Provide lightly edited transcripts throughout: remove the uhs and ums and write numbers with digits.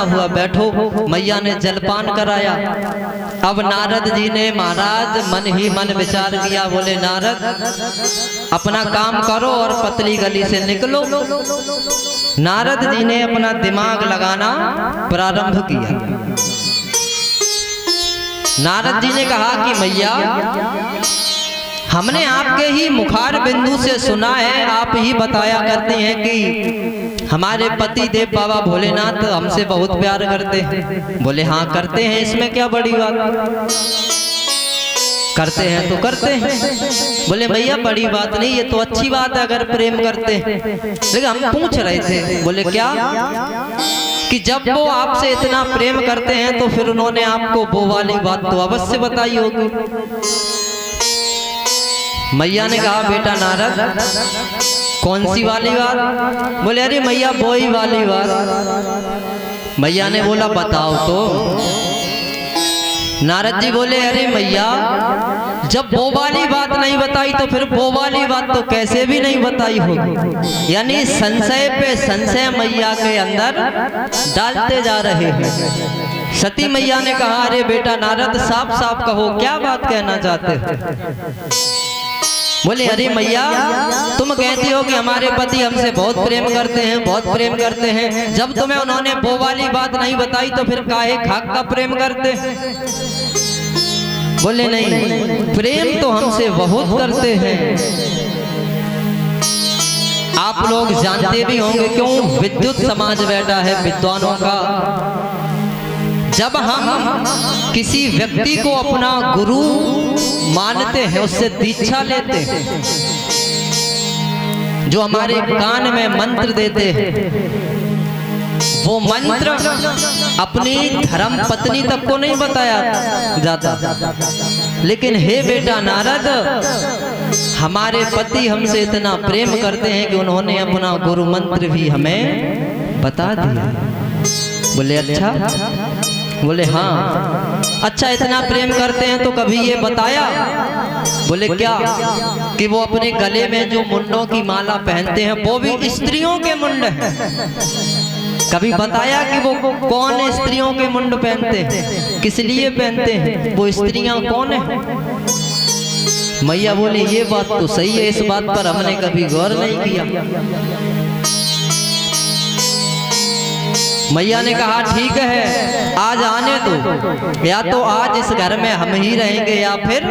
हुआ बैठो। मैया ने जलपान कराया। अब नारद जी ने महाराज मन ही मन विचार किया, बोले नारद अपना काम करो और पतली गली से निकलो। नारद जी ने अपना दिमाग लगाना प्रारंभ किया। नारद जी ने कहा कि मैया हमने आपके ही मुखार बिंदु से सुना है, आप ही बताया करते हैं कि हमारे पति देव बाबा भोलेनाथ हमसे बहुत प्यार करते हैं। बोले हाँ करते हैं, इसमें क्या बड़ी बात, करते हैं तो करते हैं। बोले भैया बड़ी बात नहीं, ये तो अच्छी बात है अगर प्रेम करते हैं। लेकिन हम पूछ रहे थे, बोले क्या, कि जब वो आपसे इतना प्रेम करते हैं तो फिर उन्होंने आपको वो वाली बात तो अवश्य बताई होगी। मैया ने कहा बेटा नारद कौन सी वाली बात? बोले अरे मैया वो ही वाली बात। मैया ने बोला बताओ तो। नारद जी बोले अरे मैया जब वो वाली बात नहीं बताई तो फिर वो वाली बात तो कैसे भी नहीं बताई होगी। यानी संशय पे संशय मैया के अंदर डालते जा रहे हैं। सती मैया ने कहा अरे बेटा नारद साफ साफ कहो क्या बात कहना चाहते हो? बोले अरे मैया तुम कहती हो कि हमारे पति हमसे बहुत प्रेम करते हैं, बहुत प्रेम करते हैं। जब तुम्हें उन्होंने वो वाली बात नहीं बताई तो फिर काहे खाक का प्रेम करते? बोले नहीं प्रेम तो हमसे बहुत करते हैं। आप लोग जानते भी होंगे क्यों, विद्युत समाज बैठा है विद्वानों का। जब हम किसी व्यक्ति को अपना गुरु मानते हैं, उससे दीक्षा लेते हैं, जो हमारे कान में मंत्र देते हैं, वो मंत्र अपनी धर्म पत्नी तक को नहीं बताया जाता। लेकिन हे बेटा नारद हमारे पति हमसे इतना प्रेम करते हैं कि उन्होंने अपना गुरु मंत्र भी हमें बता दिया। बोले अच्छा? बोले हाँ। अच्छा इतना प्रेम करते हैं तो कभी ये बताया? बोले क्या, कि वो अपने गले में जो मुंडों की माला पहनते हैं वो भी स्त्रियों के मुंड हैं। कभी बताया कि वो कौन स्त्रियों के मुंड पहनते हैं, किस लिए पहनते हैं, वो स्त्रियां कौन है? मैया बोले ये बात तो सही है, इस बात पर हमने कभी गौर नहीं किया। मैया ने कहा ठीक है आज आने दो, या तो आज इस घर में हम ही रहेंगे या फिर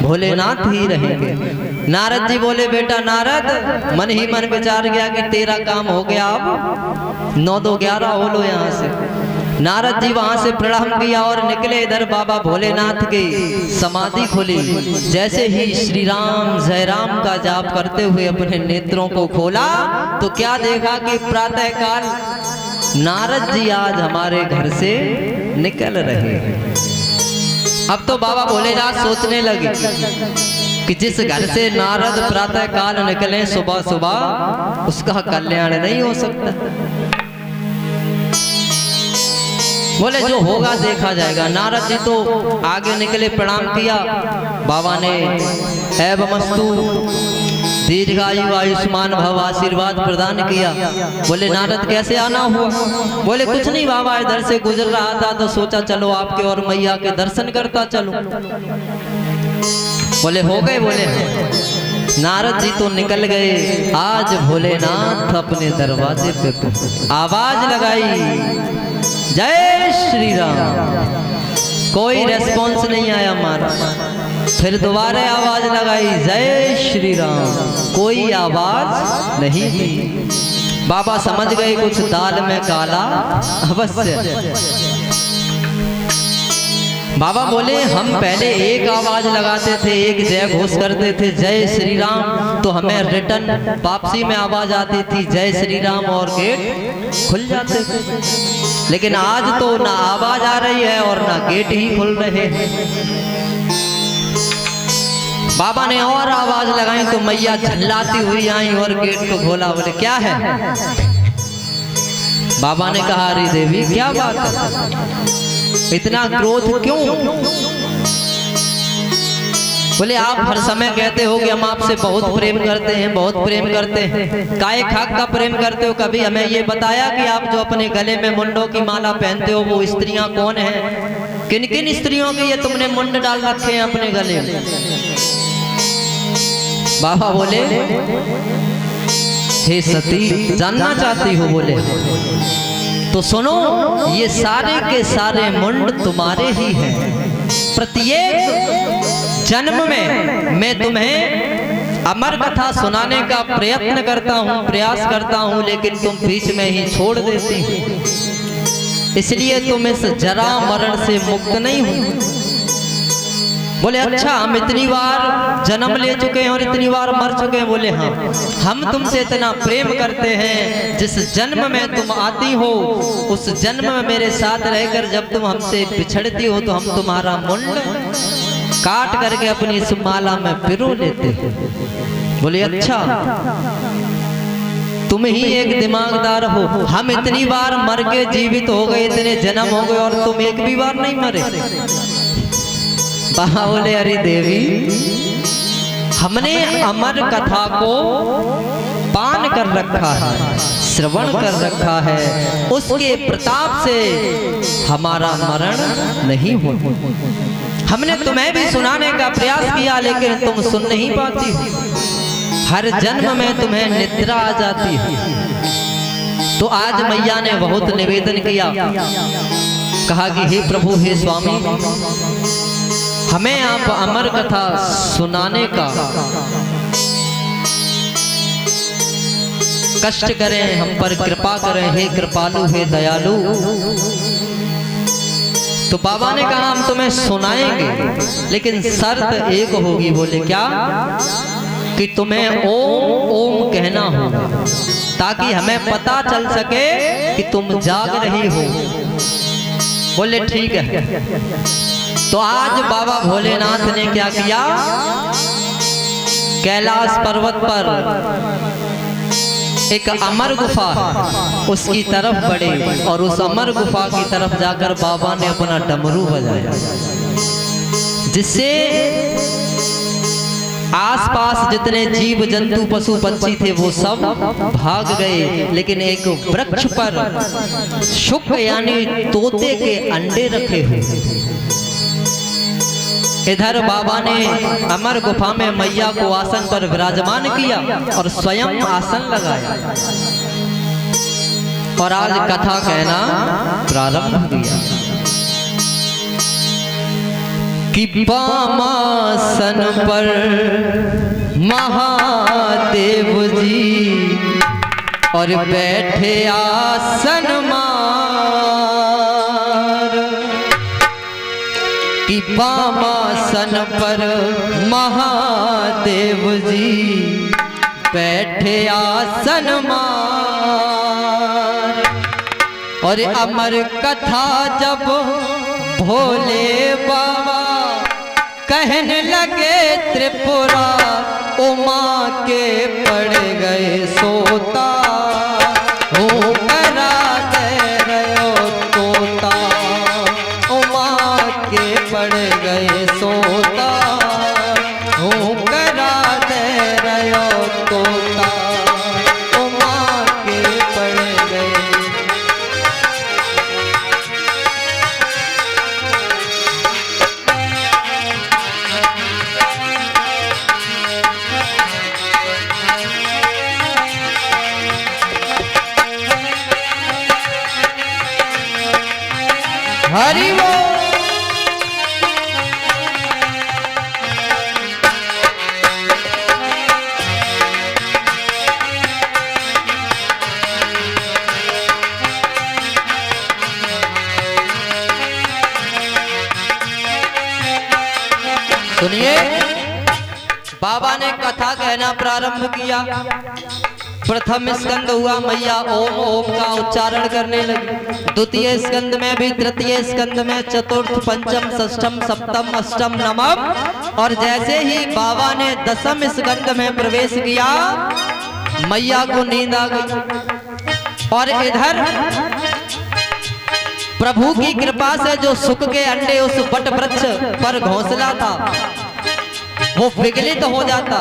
भोलेनाथ ही रहेंगे। नारद जी बोले बेटा नारद मन ही मन विचार गया कि तेरा काम हो गया, अब 9-2-11 हो लो यहाँ से। नारद जी वहां से प्रणाम किया और निकले। इधर बाबा भोलेनाथ की समाधि खुली। जैसे ही श्री राम जय राम का जाप करते हुए अपने नेत्रों को खोला तो क्या देखा कि प्रातः काल नारद जी आज हमारे घर से निकल रहे हैं। अब तो बाबा भोलेनाथ सोचने लगे कि जिस घर से नारद प्रातः काल निकले सुबह सुबह, उसका कल्याण नहीं हो सकता। बोले जो होगा देखा जाएगा। नारद जी तो आगे निकले, प्रणाम किया। बाबा ने एवमस्तु दीर्घायु आयुष्मान भव आशीर्वाद प्रदान किया। बोले नारद कैसे आना हुआ? बोले कुछ नहीं बाबा इधर से गुजर रहा था तो सोचा चलो आपके और मैया के दर्शन करता चलो। बोले हो गए? बोले नारद जी तो निकल गए। आज भोलेनाथ अपने दरवाजे पे आवाज लगाई जय श्री राम, कोई रेस्पॉन्स नहीं आया मारा। फिर दोबारा आवाज लगाई जय श्री राम, कोई आवाज नहीं दी। बाबा समझ गए कुछ दाल में काला अवश्य। बाबा बोले हम पहले एक आवाज लगाते थे, एक जय घोष करते थे जय श्री राम, तो हमें रिटर्न वापसी में आवाज आती थी जय श्री राम और गेट खुल जाते थे। लेकिन आज तो ना आवाज आ रही है और ना गेट ही खुल रहे हैं। बाबा ने और आवाज लगाई तो मैया झल्लाती हुई आई और गेट को खोला। बोले क्या है? बाबा ने कहा अरे देवी क्या बात है, इतना क्रोध क्यों? बोले आप हर समय कहते हो कि हम आपसे बहुत प्रेम करते हैं, बहुत प्रेम करते हैं। काय खाक का प्रेम करते हो? कभी हमें ये बताया कि आप जो अपने गले में मुंडों की माला पहनते हो वो स्त्रियां कौन हैं? किन किन स्त्रियों के ये तुमने मुंड डाल रखे हैं अपने गले में? बाबा बोले हे सती जानना चाहती हो? बोले तो सुनो, ये सारे के सारे मुंड तुम्हारे ही हैं। प्रत्येक जन्म में मैं तुम्हें अमर कथा सुनाने का प्रयत्न करता हूँ, प्रयास करता हूँ, लेकिन तुम बीच में ही छोड़ देती हो। इसलिए तुम इस जरा मरण से मुक्त नहीं हो। बोले अच्छा, हम इतनी बार जन्म ले चुके हैं और इतनी बार मर चुके हैं। बोले हाँ, हम तुमसे इतना प्रेम करते हैं, जिस जन्म में तुम आती हो उस जन्म में मेरे साथ रहकर जब तुम हमसे बिछड़ती हो तो हम तुम्हारा मुंड काट करके अपनी इस माला में पिरो लेते हैं। बोले अच्छा, तुम ही एक दिमागदार हो। हम इतनी बार मर के जीवित हो गए, इतने जन्म हो गए और तुम एक भी बार नहीं मरे। बाबा बोले अरे देवी, हमने अमर कथा को पान कर रखा है, श्रवण कर रखा है, उसके प्रताप से हमारा मरण नहीं हो। हमने तुम्हें भी सुनाने का प्रयास किया लेकिन तुम सुन नहीं पाती हो। हर जन्म में तुम्हें निद्रा आ जाती है। तो आज मैया ने बहुत निवेदन किया, कहा कि हे प्रभु, हे स्वामी, हमें आप अमर कथा सुनाने का कष्ट करें, हम पर कृपा करें, हे कृपालु, हे दयालु। तो बाबा ने कहा हम तुम्हें सुनाएंगे, लेकिन शर्त एक होगी। बोले क्या? कि तुम्हें ओम ओम कहना होगा, ताकि हमें पता चल सके कि तुम जाग रही हो। बोले ठीक है। तो आज बाबा भोलेनाथ ने क्या किया? कैलाश पर्वत पर एक अमर गुफा, उसकी तरफ बढ़े और उस अमर गुफा की तरफ जाकर बाबा ने अपना डमरू बजाया, जिससे आसपास जितने जीव जंतु पशु पक्षी थे वो सब भाग गए। लेकिन एक वृक्ष पर शुक यानी तोते के अंडे रखे हुए। इधर बाबा ने अमर गुफा में मैया को आसन पर विराजमान किया और स्वयं आसन लगाया और आज कथा कहना प्रारंभ किया कि बामासन पर महादेव जी और बैठे आसन कि बामासन पर महादेव जी बैठे आसन मार। और अमर कथा जब भोले बाबा कहने लगे त्रिपुरा उमा के पड़ गए सोता हो करा दे रहो तोता उमा के पड़ गए सोता हो करा दे रहो तोता उमा के पड़ गए। हरि बोल। सुनिए, बाबा ने कथा कहना प्रारंभ किया। प्रथम स्कंद हुआ, मैया ओम ओम का उच्चारण करने लगी। द्वितीय स्कंद में भी, तृतीय स्कंद में, चतुर्थ, पंचम, षष्ठम, सप्तम, अष्टम, नवम, और जैसे ही बाबा ने दसम स्कंद में प्रवेश किया मैया को नींद आ गई। और इधर प्रभु की कृपा से जो सुख के अंडे उस वट वृक्ष पर घोंसला था वो विगलित हो जाता।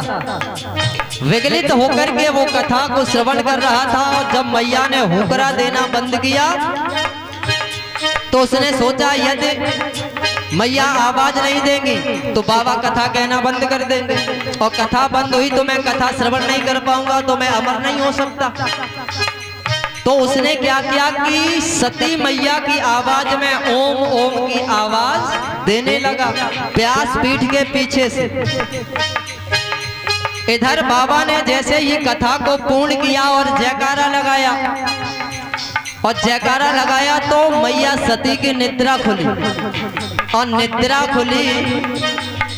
विगलित होकर के वो कथा को श्रवण कर रहा था और जब मैया ने हुकरा देना बंद किया तो उसने सोचा यदि मैया आवाज नहीं देंगी तो बाबा कथा कहना बंद कर देंगे और कथा बंद हुई तो मैं कथा श्रवण नहीं कर पाऊंगा, तो मैं अमर नहीं हो सकता। तो उसने क्या किया कि सती मैया की आवाज में ओम ओम की आवाज देने लगा व्यास पीठ के पीछे से। इधर बाबा ने जैसे ही कथा को पूर्ण किया और जयकारा लगाया और जयकारा लगाया तो मैया सती की निद्रा खुली और निद्रा खुली।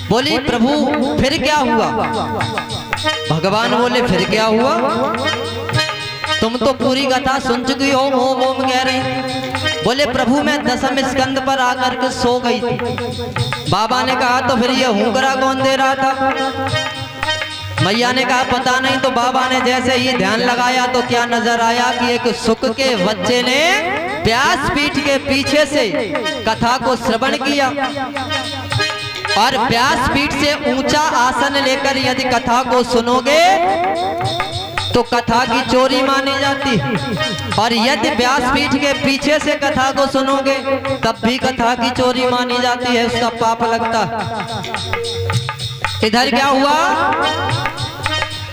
बोली प्रभु फिर क्या हुआ? भगवान बोले फिर क्या हुआ? तुम तो पूरी कथा सुन चुकी हो, ओम ओम कह रहे। बोले प्रभु मैं दशम स्कंद पर आकर के सो गई थी। बाबा ने कहा तो फिर ये हुंकरा कौन दे रहा था? मैया ने कहा पता नहीं। तो बाबा ने जैसे ही ध्यान लगाया तो क्या नजर आया कि एक सुख के बच्चे ने व्यास पीठ के पीछे से कथा को श्रवण किया और व्यास पीठ से ऊंचा आसन लेकर यदि कथा को सुनोगे तो कथा की चोरी मानी जाती है और यदि व्यास पीठ के पीछे से कथा को सुनोगे तब भी कथा की चोरी मानी जाती है, उसका पाप लगता है। इधर क्या हुआ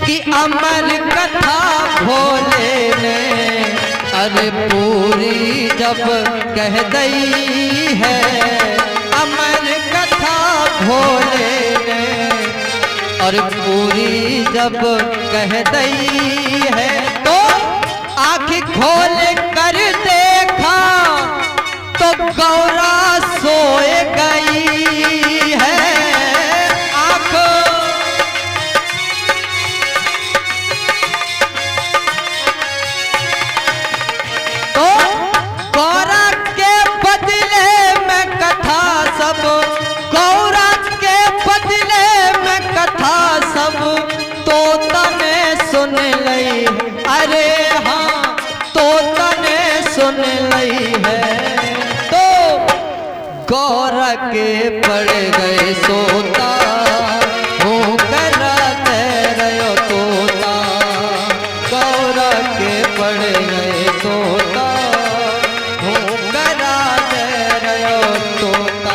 कि अमर कथा भोले ने अरे पूरी जब कह दई है, अमर कथा भोले ने और पूरी जब कह दई है तो आँख खोल कर देखा तो गौरा सोए गई है। अरे हाँ तो तने सुन लई है तो गौरा के पड़ गए सोता हूँ कराते रहो तोता, गौरा के पड़ गए सोता हूँ कराते रहो तोता।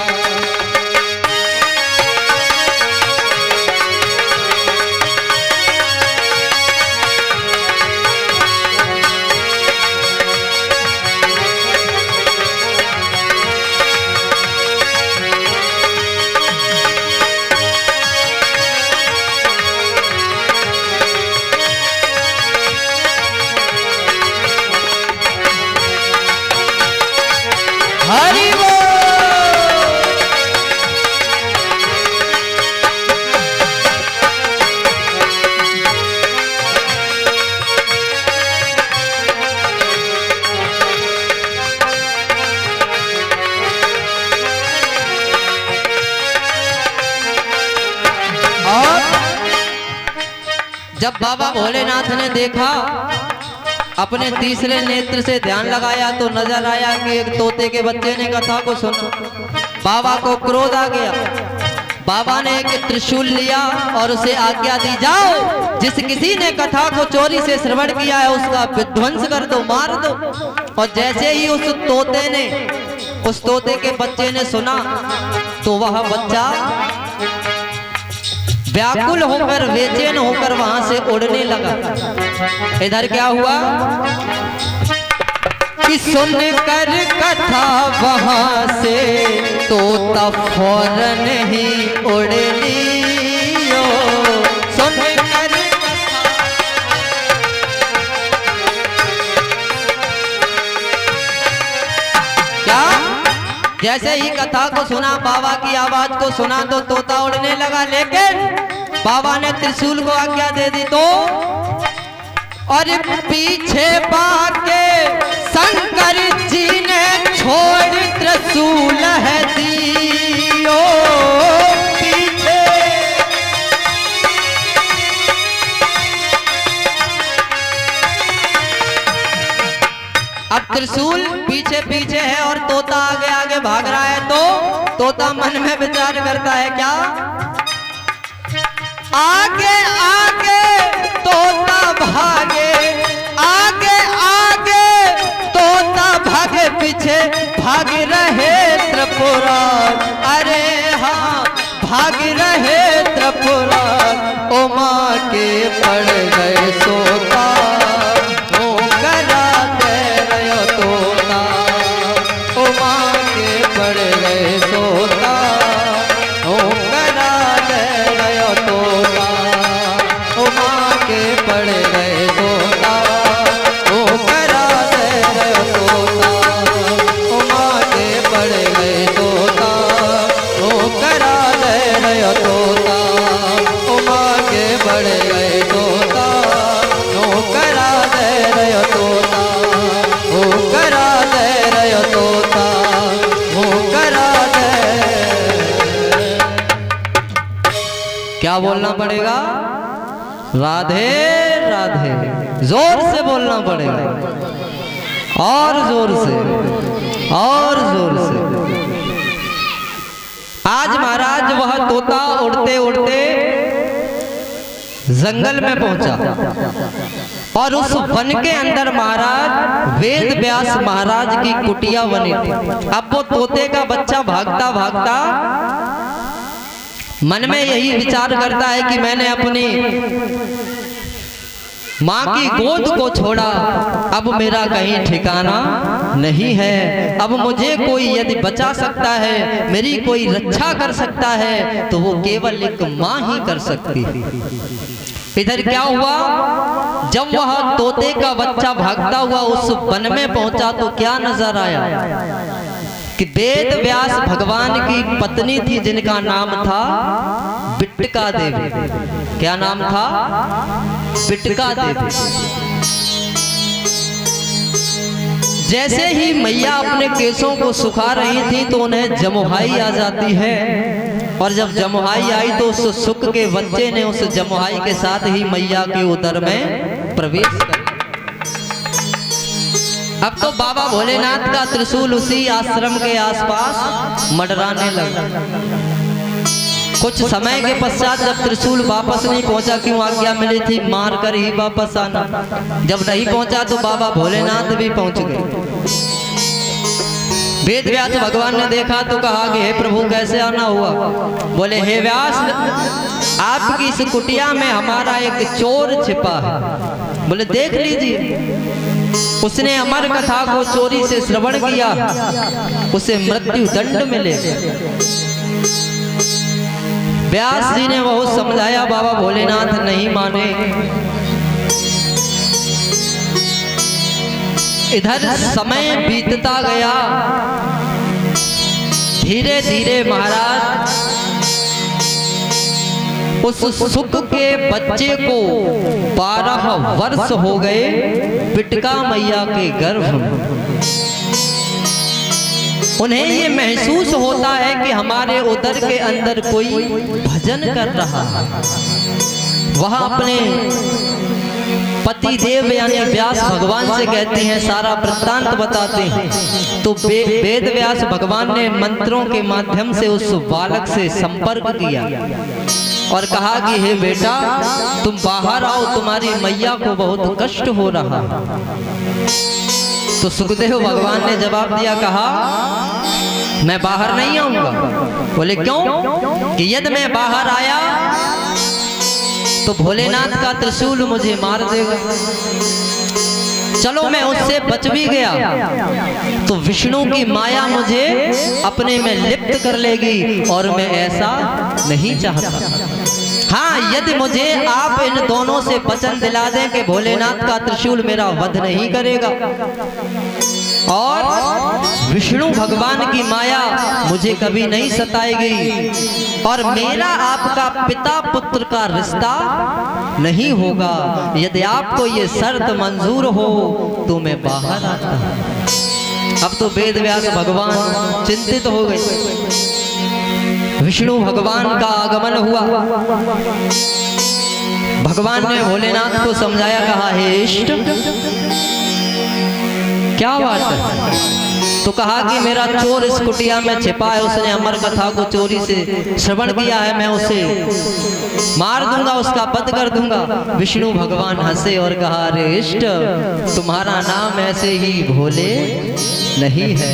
हरि बोल। और जब बाबा भोलेनाथ ने देखा अपने तीसरे नेत्र से ध्यान लगाया तो नजर आया कि एक तोते के बच्चे ने कथा को सुना। बाबा को क्रोध आ गया। बाबा ने एक त्रिशूल लिया और उसे आज्ञा दी जाओ जिस किसी ने कथा को चोरी से श्रवण किया है उसका विध्वंस कर दो, मार दो। और जैसे ही उस तोते के बच्चे ने सुना तो वह बच्चा व्याकुल होकर बेचैन होकर वहां से उड़ने लगा। इधर क्या हुआ कि सुनकर कथा वहां से तोता फौरन ही उड़ लियो। सुनकर क्या जैसे ही कथा को सुना, बाबा की आवाज को सुना तो तोता उड़ने लगा। लेकिन बाबा ने त्रिशूल को आज्ञा दे दी तो और पीछे बाके शंकर जी ने छोड़ त्रिशूल है दियो पीछे। अब त्रिशूल पीछे पीछे है और तोता आगे आगे भाग रहा है तो तोता मन में विचार करता है क्या आगे आगे तोता भागे, आगे आगे तोता भागे, पीछे भाग रहे त्रिपुरार। अरे हाँ भाग रहे त्रिपुरार। ओ माँ के पड़ गए सोता, ओ करा दे रहे तोता। ओ माँ के पड़ गए सोता, ओ करा दे रहे तोता। ओ माँ के पड़ गए सोता, ओ करा दे रहे तोता। ओ माँ के पड़ गए सोता, ओ करा दे रहे तोता। ओ माँ के पड़ गए तोता, ओ करा दे रहे तोता। ओ करा दे रहे तोता, ओ करा दे। क्या बोलना पड़ेगा? राधे राधे, जोर से बोलना पड़ेगा, और जोर से, और जोर से। आज महाराज वह तोता उड़ते उड़ते जंगल में पहुंचा और उस वन के अंदर महाराज वेद व्यास महाराज की कुटिया बनी थी। अब वो तोते का बच्चा भागता भागता मन में यही विचार करता है कि मैंने अपनी माँ की गोद को छोड़ा, अब मेरा कहीं ठिकाना नहीं है। अब मुझे कोई यदि बचा सकता है, मेरी कोई रक्षा कर सकता है, तो वो केवल एक माँ ही कर सकती है। इधर क्या हुआ, जब वह तोते का बच्चा भागता हुआ उस वन में पहुंचा तो क्या नजर आया कि वेद व्यास भगवान की पत्नी थी, जिनका नाम था बिट्टिका देवी। क्या नाम था? बिट्टिका देवी। जैसे ही मैया अपने केसों को सुखा रही थी तो उन्हें जमुहाई आ जाती है, और जब जमुहाई आई तो उस सुख के बच्चे ने उस जमुहाई के साथ ही मैया के उदर में प्रवेश कर। अब तो बाबा भोलेनाथ का त्रिशूल उसी आश्रम के आसपास मंडराने लगा। कुछ समय के पश्चात जब त्रिशूल वापस नहीं पहुंचा, क्यों आज्ञा मिली थी मार कर ही वापस आना, जब नहीं पहुंचा तो बाबा भोलेनाथ भी पहुंच गए। वेद व्यास भगवान ने देखा तो कहा कि हे प्रभु कैसे आना हुआ? बोले हे व्यास, आपकी इस कुटिया में हमारा एक चोर छिपा है। बोले देख लीजिए। उसने अमर कथा को चोरी से श्रवण किया, उसे मृत्यु दंड मिले। व्यास जी ने बहुत समझाया, बाबा भोलेनाथ नहीं माने। इधर समय बीतता गया, धीरे धीरे महाराज उस सुख के बच्चे को 12 वर्ष हो गए बिट्टिका मैया के गर्भ में। उन्हें ये महसूस होता है कि हमारे उदर के अंदर कोई भजन कर रहा है। वह अपने पति देव यानी व्यास भगवान से कहते हैं, सारा वृत्तांत बताते हैं। तो वेद व्यास भगवान ने मंत्रों के माध्यम से उस बालक से संपर्क किया और कहा कि हे बेटा तुम बाहर आओ, तुम्हारी मैया को बहुत कष्ट हो रहा है। तो सुखदेव भगवान ने जवाब दिया, कहा मैं बाहर नहीं आऊंगा। बोले क्यों? कि यदि मैं बाहर आया तो भोलेनाथ का त्रिशूल मुझे मार देगा। चलो मैं उससे बच भी गया तो विष्णु की माया मुझे अपने में लिप्त कर लेगी, और मैं ऐसा नहीं चाहता। हाँ, यदि मुझे आप इन दोनों से वचन दिला दें कि भोलेनाथ का त्रिशूल मेरा वध नहीं करेगा और विष्णु भगवान की माया मुझे कभी नहीं सताएगी, और मेरा आपका पिता पुत्र का रिश्ता नहीं होगा, यदि आपको ये शर्त मंजूर हो तो मैं बाहर आता। अब तो वेद व्यास भगवान चिंतित हो गए। विष्णु भगवान का आगमन हुआ। भगवान ने भोलेनाथ को समझाया, कहा हे इष्ट क्या बात है? तो तो कहा कि मेरा चोर इस कुटिया में छिपा है, उसने अमर कथा को चोरी से श्रवण किया है, मैं उसे मार दूंगा, उसका वध कर दूंगा। विष्णु भगवान हंसे और कहा, अरे इष्ट, तुम्हारा नाम ऐसे ही भोले नहीं है,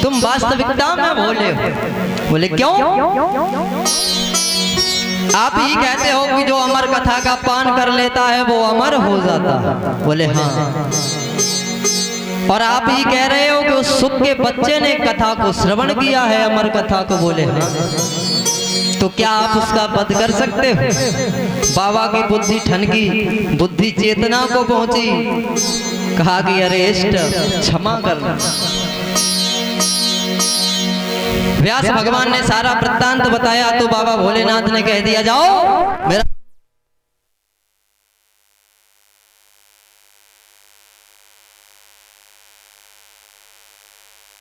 तुम वास्तविकता में भोले हो। बोले क्यों? आप ही कहते हो कि जो अमर कथा का पान कर लेता है वो अमर हो जाता है। बोले हाँ। और आप ही कह रहे हो कि उस सुख के बच्चे ने कथा को श्रवण किया है, अमर कथा को। बोले हाँ। तो क्या आप उसका वध कर सकते हो? बाबा की बुद्धि ठनकी, बुद्धि चेतना को पहुंची। कहा कि अरे इष्ट, क्षमा करना। व्यास भगवान ने सारा वृत्तांत बताया तो बाबा भोलेनाथ ने कह दिया, जाओ मेरा